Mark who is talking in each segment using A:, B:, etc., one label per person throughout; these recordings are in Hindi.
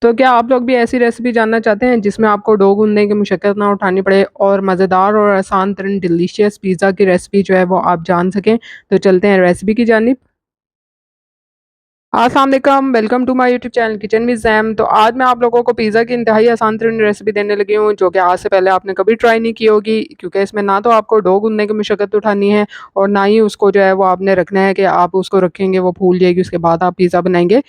A: तो क्या आप लोग भी ऐसी रेसिपी जानना चाहते हैं जिसमें आपको डो गूँथने की मशक्कत ना उठानी पड़े और मज़ेदार और आसान तरीन डिलीशियस पिज़्ज़ा की रेसिपी जो है वो आप जान सकें? तो चलते हैं रेसिपी की जानिब। अस्सलाम वालेकुम, welcome to my YouTube channel kitchen with Zaim. तो आज मैं आप लोगों को पिज़्ज़ा की इंतहाई आसान तरीन रेसिपी देने लगी हूँ, जो कि आज से पहले आपने कभी ट्राई नहीं की होगी, क्योंकि इसमें ना तो आपको डो गूँथने की मशक्कत उठानी है और ना ही उसको जो है वो आपने रखना है कि आप उसको रखेंगे वो फूल जाएगी, उसके बाद आप पिज़्ज़ा बनाएँगे।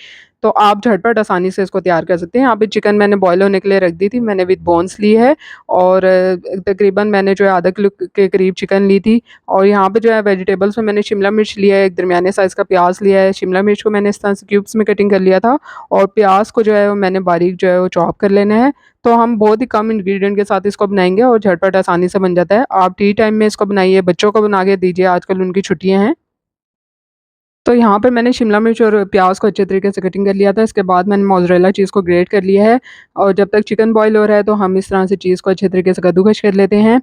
A: तो आप झटपट आसानी से इसको तैयार कर सकते हैं। यहाँ पे चिकन मैंने बॉयल होने के लिए रख दी थी, मैंने विद बोन्स ली है और तकरीबन मैंने जो है आधा किलो के करीब चिकन ली थी। और यहाँ पे जो है वेजिटेबल्स में मैंने शिमला मिर्च लिया है, एक दरमियाने साइज़ का प्याज लिया है, शिमला मिर्च को मैंने इस तरह से क्यूब्स में कटिंग कर लिया था और प्याज को जो है वो मैंने बारीक जो है वो चॉप कर लेना है। तो हम बहुत ही कम इंग्रेडिएंट के साथ इसको बनाएँगे और झटपट आसानी से बन जाता है। आप टी टाइम में इसको बनाइए, बच्चों को बना के दीजिए, आजकल उनकी छुट्टियाँ हैं। तो यहाँ पर मैंने शिमला मिर्च और प्याज को अच्छे तरीके से कटिंग कर लिया था। इसके बाद मैंने मोज़रेला चीज़ को ग्रेट कर लिया है और जब तक चिकन बॉयल हो रहा है तो हम इस तरह से चीज़ को अच्छे तरीके से कद्दूकस कर लेते हैं।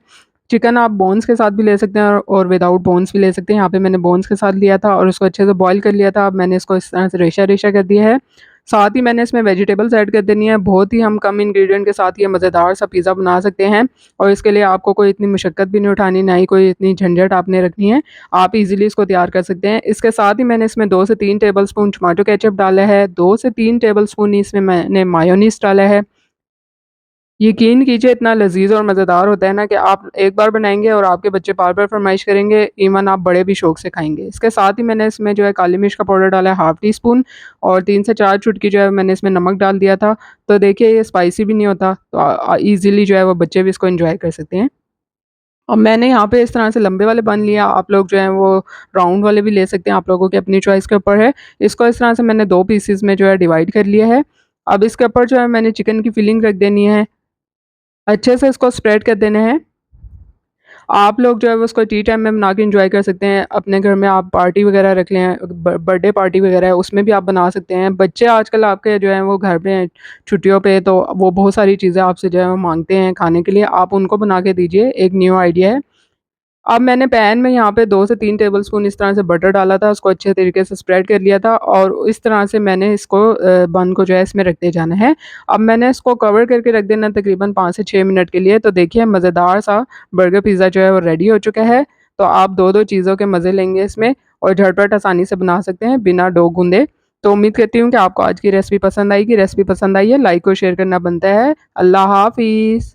A: चिकन आप बोन्स के साथ भी ले सकते हैं और विदाउट बोन्स भी ले सकते हैं। यहाँ पे मैंने बोन्स के साथ लिया था और उसको अच्छे से बॉयल कर लिया था। अब मैंने इसको इस तरह से रेशा-रेशा कर दिया है। साथ ही मैंने इसमें वेजिटेबल्स ऐड कर देनी है। बहुत ही हम कम इंग्रीडिएंट के साथ ये मज़ेदार सा पिज़्ज़ा बना सकते हैं और इसके लिए आपको कोई इतनी मशक्कत भी नहीं उठानी, ना ही कोई इतनी झंझट आपने रखनी है। आप इज़िली इसको तैयार कर सकते हैं। इसके साथ ही मैंने इसमें 2 से 3 टेबलस्पून टमाटो केचअप डाला है, 2 से 3 टेबलस्पून ही इसमें मैंने मायोनीज़ डाला है। यकीन कीजिए इतना लज़ीज़ और मज़ेदार होता है ना कि आप एक बार बनाएँगे और आपके बच्चे बार-बार फ़रमाइश करेंगे, इवन आप बड़े भी शौक से खाएँगे। इसके साथ ही मैंने इसमें जो है काली मिर्च का पाउडर डाला है हाफ़ टी स्पून और 3 से 4 चुटकी जो है मैंने इसमें नमक डाल दिया था। तो देखिए ये स्पाइसी भी नहीं होता, तो ईज़िली जो है वो बच्चे भी इसको एन्जॉय कर सकते हैं। और मैंने यहाँ पे इस तरह से लंबे वाले बन लिया, आप लोग जो हैं वो राउंड वाले भी ले सकते हैं, आप लोगों की अपनी चॉइस के ऊपर है। इसको इस तरह से मैंने 2 पीसेज़ में जो है डिवाइड कर लिया है। अब इसके ऊपर जो है मैंने चिकन की फिलिंग रख देनी है, अच्छे से इसको स्प्रेड कर देना है। आप लोग जो है वो उसको टी टाइम में बना के एन्जॉय कर सकते हैं। अपने घर में आप पार्टी वगैरह रख लें, बर्थडे पार्टी वगैरह है उसमें भी आप बना सकते हैं। बच्चे आजकल आपके जो हैं वो घर पे हैं छुट्टियों पे, तो वो बहुत सारी चीज़ें आपसे जो है वो माँगते हैं खाने के लिए, आप उनको बना के दीजिए, एक न्यू आइडिया है। अब मैंने पैन में यहाँ पे 2 से 3 टेबलस्पून इस तरह से बटर डाला था, उसको अच्छे तरीके से स्प्रेड कर लिया था और इस तरह से मैंने इसको बन को जो है इसमें रखते जाना है। अब मैंने इसको कवर करके रख देना तकरीबन 5 से 6 मिनट के लिए। तो देखिए मज़ेदार सा बर्गर पिज़्ज़ा जो है वो रेडी हो चुका है। तो आप 2-2 चीज़ों के मज़े लेंगे इसमें और झटपट आसानी से बना सकते हैं बिना डो गूँधे। तो उम्मीद करती हूँ कि आपको आज की रेसिपी पसंद आएगी। रेसिपी पसंद आई है लाइक और शेयर करना बनता है। अल्लाह हाफ़िज़।